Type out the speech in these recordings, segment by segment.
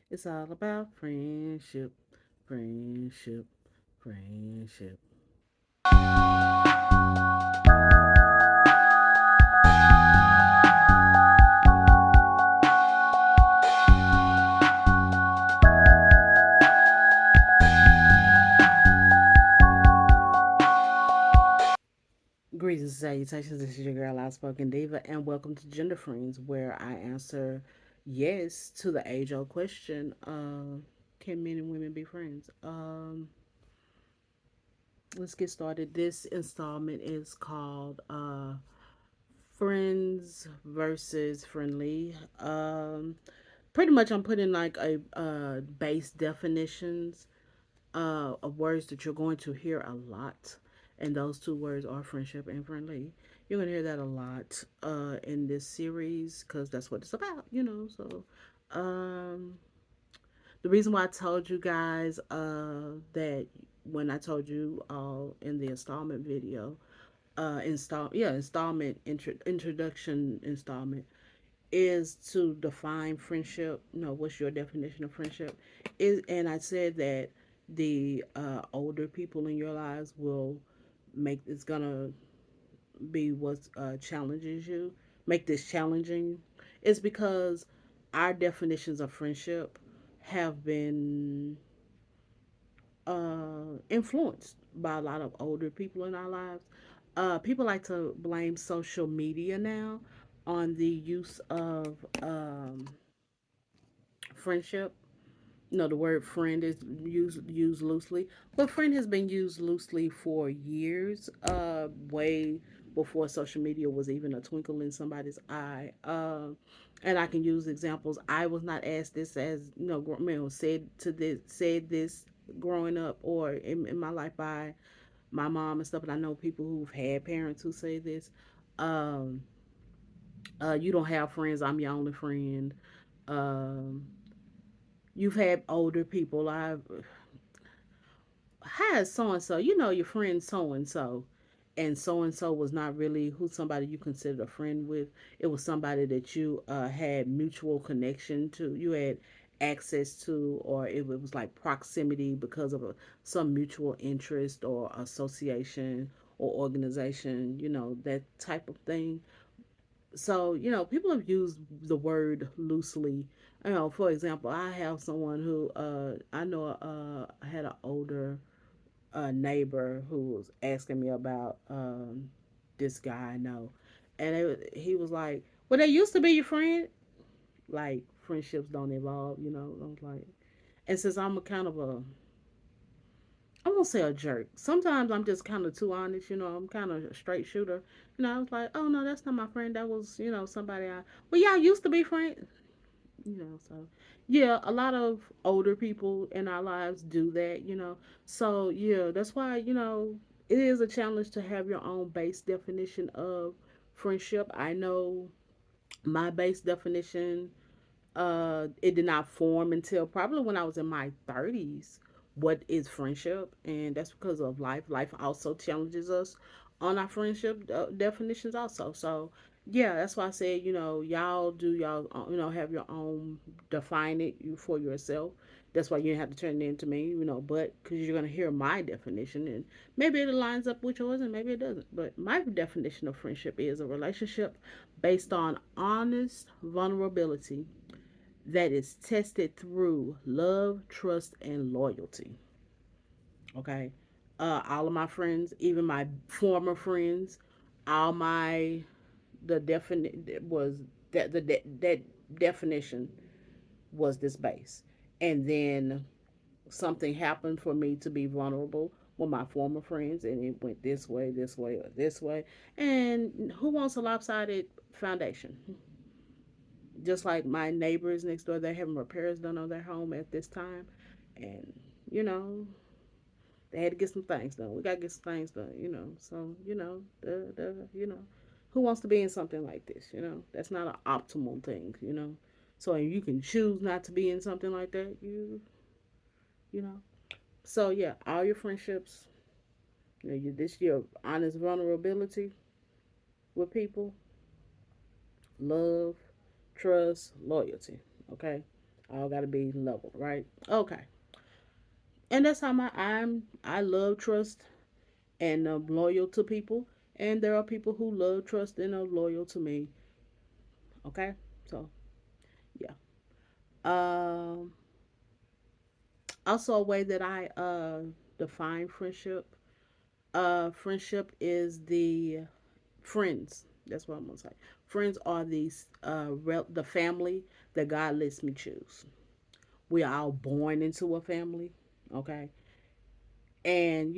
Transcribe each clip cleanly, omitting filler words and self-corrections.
It's all about friendship, friendship, friendship. Greetings and salutations. This is your girl, Outspoken Diva, and welcome to Gender Friends, where I answer yes to the age old question can men and women be friends? Let's get started. This installment is called Friends versus Friendly. Pretty much, I'm putting like a base definitions of words that you're going to hear a lot, and those two words are friendship and friendly. You're going to hear that a lot in this series because that's what it's about. So, um, the reason why I told you guys that when I told you all in the installment video, installment introduction installment is to define friendship. What's your definition of friendship? And I said that the older people in your lives will make it's gonna be what challenges you, make this challenging. It's because our definitions of friendship have been influenced by a lot of older people in our lives. People like to blame social media now on the use of friendship. The word friend is used loosely, but friend has been used loosely for years, way before social media was even a twinkle in somebody's eye. And I can use examples. I was not asked this as said this growing up or in my life by my mom and stuff. But I know people who've had parents who say this. Um, you don't have friends. I'm your only friend. Um, you've had older people. Hi, so and so. Your friend so and so was not really who somebody you considered a friend with. It was somebody that you had mutual connection to. You had access to, or it was like proximity because of some mutual interest or association or organization. That type of thing. So people have used the word loosely. For example, I have someone who I know had an older neighbor who was asking me about this guy I know, and he was like, "Well, they used to be your friend." Like friendships don't evolve. I was like, and since I'm a kind of a I won't say a jerk. Sometimes I'm just kind of too honest. I'm kind of a straight shooter. I was like, oh no, that's not my friend. That was, somebody well, y'all used to be friends. So yeah, a lot of older people in our lives do that. So yeah, that's why, it is a challenge to have your own base definition of friendship. I know my base definition it did not form until probably when I was in my 30s. What is friendship? And that's because of life also challenges us on our friendship definitions also. So yeah, that's why I said, y'all do y'all have your own, define it you for yourself. That's why you have to turn it into me, but because you're gonna hear my definition, and maybe it lines up with yours and maybe it doesn't. But my definition of friendship is a relationship based on honest vulnerability that is tested through love, trust, and loyalty. Okay. All of my friends, even my former friends, all my the definite was that definition was this base, and then something happened for me to be vulnerable with my former friends, and it went this way, or this way. And who wants a lopsided foundation? Just like my neighbors next door, they're having repairs done on their home at this time, and you know they had to get some things done. We got to get some things done. So who wants to be in something like this? That's not an optimal thing. So you can choose not to be in something like that. You know. So yeah, all your friendships, this your honest vulnerability with people, love, trust, loyalty. Okay. All got to be leveled, right? Okay. And that's how I love trust and loyal to people. And there are people who love trust and are loyal to me. Okay, so yeah. Um, Also, a way that I define friendship. Friendship is the friends. That's what I'm gonna say. Friends are the family that God lets me choose. We are all born into a family, okay, and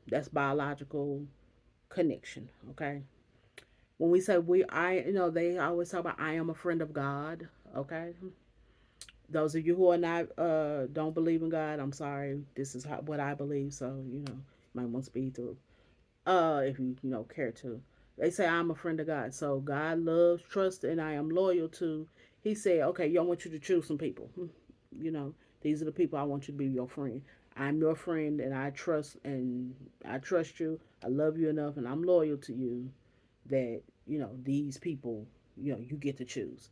that's biological connection, okay. When we say they always talk about I am a friend of God, okay. Those of you who are not don't believe in God, I'm sorry. This is what I believe, so might want to speed through. If you care to. They say I'm a friend of God, so God loves, trust, and I am loyal to. He said, okay, I want you to choose some people. You know, these are the people I want you to be your friend. I'm your friend, and I trust you. I love you enough, and I'm loyal to you. That these people, you get to choose.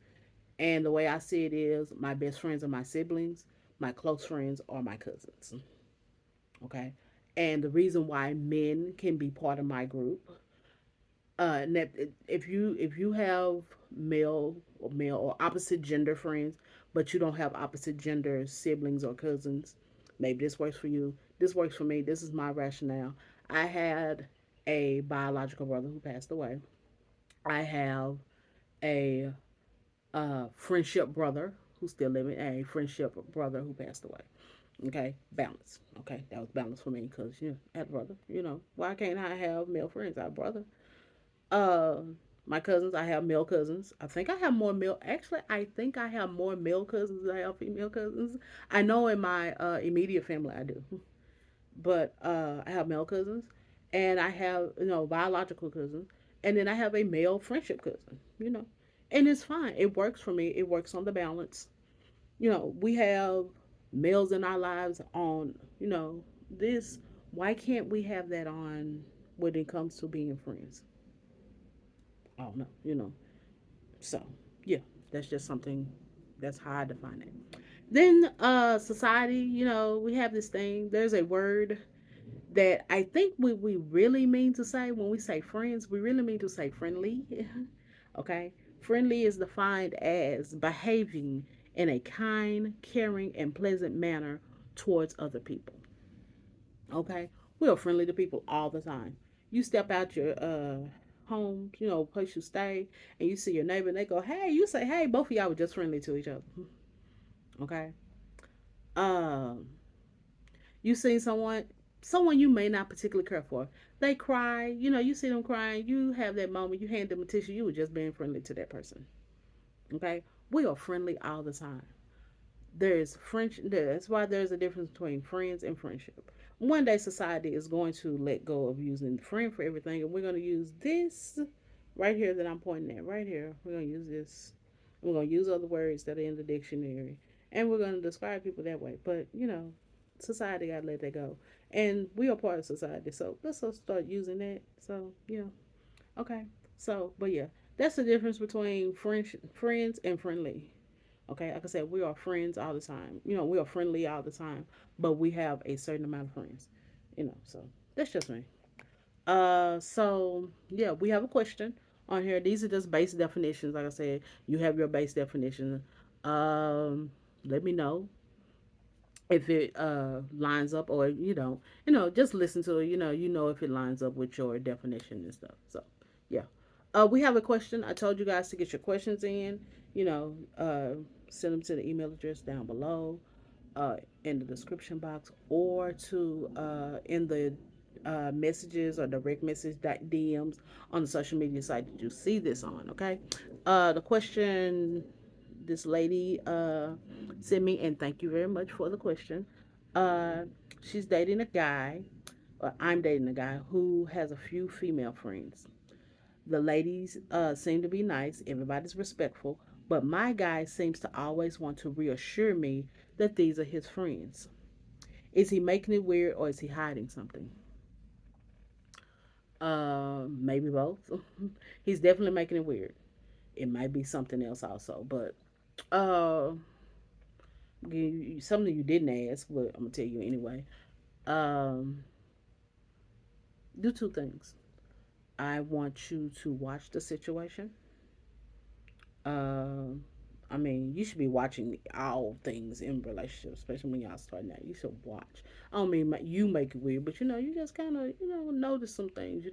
And the way I see it is, my best friends are my siblings. My close friends are my cousins. Okay, and the reason why men can be part of my group, if you have male or opposite gender friends, but you don't have opposite gender siblings or cousins, maybe this works for you. This works for me. This is my rationale. I had a biological brother who passed away. I have a friendship brother who's still living, a friendship brother who passed away. Okay, balance. Okay, that was balance for me because I had a brother. Why can't I have male friends? I have a brother. Uh, my cousins, I have male cousins. I think I have more male. Actually, I think I have more male cousins than I have female cousins. I know in my immediate family I do, but I have male cousins, and I have biological cousins, and then I have a male friendship cousin. And it's fine. It works for me. It works on the balance. We have males in our lives on this. Why can't we have that on when it comes to being friends? I don't know. So yeah, that's just something. That's how I define it. Then society, we have this thing. There's a word that I think we really mean to say when we say friends, we really mean to say friendly. Okay? Friendly is defined as behaving in a kind, caring, and pleasant manner towards other people. Okay? We are friendly to people all the time. You step out your home, place you stay, and you see your neighbor and they go, hey, you say, hey, both of y'all were just friendly to each other. Okay? Um, you see someone you may not particularly care for. They cry, you see them crying, you have that moment, you hand them a tissue, you were just being friendly to that person. Okay? We are friendly all the time. There's French That's why there's a difference between friends and friendship. One day society is going to let go of using friend for everything, and we're going to use this right here that I'm pointing at right here. We're going to use this. We're going to use other words that are in the dictionary, and we're going to describe people that way. But society got to let that go, and we are part of society, so let's just start using that. So okay. So, but yeah, that's the difference between friends and friendly. Okay, like I said, we are friends all the time. We are friendly all the time, but we have a certain amount of friends. So that's just me. So yeah, we have a question on here. These are just base definitions. Like I said, you have your base definition. Um, Let me know if it lines up, or you don't. Just listen to it. If it lines up with your definition and stuff. So yeah. We have a question. I told you guys to get your questions in. You know, send them to the email address down below, in the description box, or to in the messages or direct message DMs on the social media site that you see this on. Okay. The question this lady sent me, and thank you very much for the question. Uh, she's dating a guy, or I'm dating a guy who has a few female friends. The ladies seem to be nice, everybody's respectful, but my guy seems to always want to reassure me that these are his friends. Is he making it weird, or is he hiding something? Maybe both. He's definitely making it weird. It might be something else also, but uh, something you didn't ask, but I'm gonna tell you anyway. Um, do two things. I want you to watch the situation. Um, I mean, you should be watching all things in relationships, especially when y'all starting out. You should watch. I don't mean you make it weird, but you just kind of notice some things.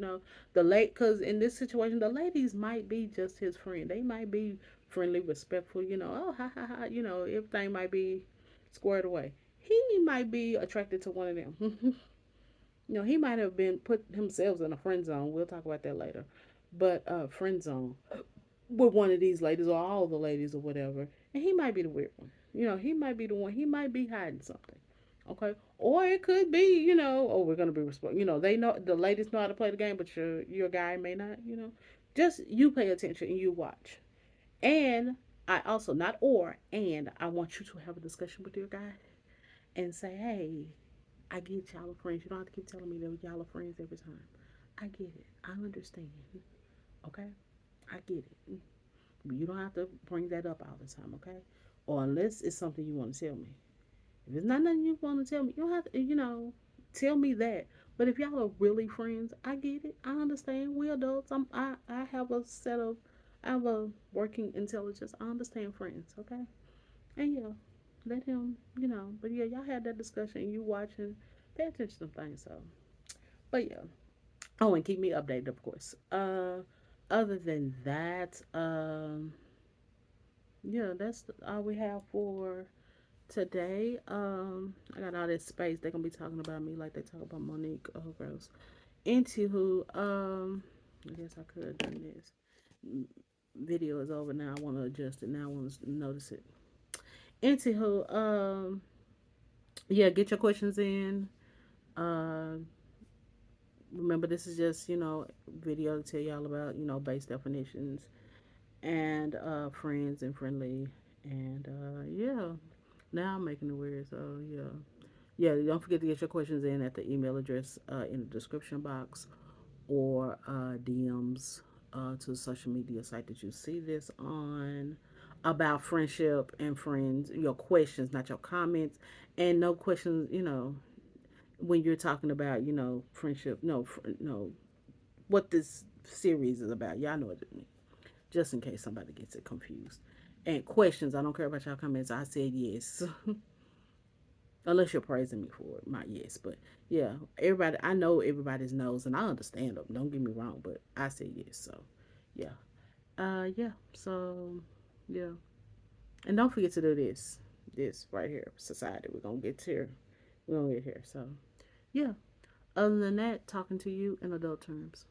Because in this situation, the ladies might be just his friend. They might be friendly, respectful. Oh ha ha ha. Everything might be squared away. He might be attracted to one of them. He might have been put himself in a friend zone. We'll talk about that later. But friend zone with one of these ladies or all the ladies or whatever, and he might be the weird one. He might be the one. He might be hiding something. Okay, or it could be, oh, we're gonna be responsible. They know the ladies know how to play the game, but your guy may not. Just you pay attention and you watch. And I also not or and I want you to have a discussion with your guy and say, hey, I get y'all are friends. You don't have to keep telling me that y'all are friends every time. I get it. I understand. Okay, I get it. You don't have to bring that up all the time, okay? Or unless it's something you want to tell me. If it's not nothing you want to tell me, you don't have to, tell me that. But if y'all are really friends, I get it. I understand. We adults. I have a set of, I have a working intelligence. I understand friends, okay? And yeah, let him, But yeah, y'all had that discussion. You watching, pay attention to things. So, but yeah. Oh, and keep me updated, of course. Other than that, yeah, that's all we have for today. I got all this space. They're gonna be talking about me like they talk about Monique. Oh, gross. Anywho, I guess I could have done this. Video is over now. I want to adjust it now. I want to notice it. Anywho, yeah, get your questions in. Uh, Remember, this is just video to tell y'all about base definitions and friends and friendly and yeah. Now I'm making it weird. So yeah. Yeah, don't forget to get your questions in at the email address in the description box or DMs to the social media site that you see this on about friendship and friends. Your questions, not your comments, and no questions. When you're talking about friendship. No, no, what this series is about. Y'all know what it means. Just in case somebody gets it confused. And questions. I don't care about y'all comments. I said yes. Unless you're praising me for it, my yes. But yeah, everybody, I know everybody's knows, and I understand them. Don't get me wrong, but I say yes. So yeah, yeah. So yeah, and don't forget to do this right here, society. We're gonna get here. We're gonna get here. So yeah. Other than that, talking to you in adult terms.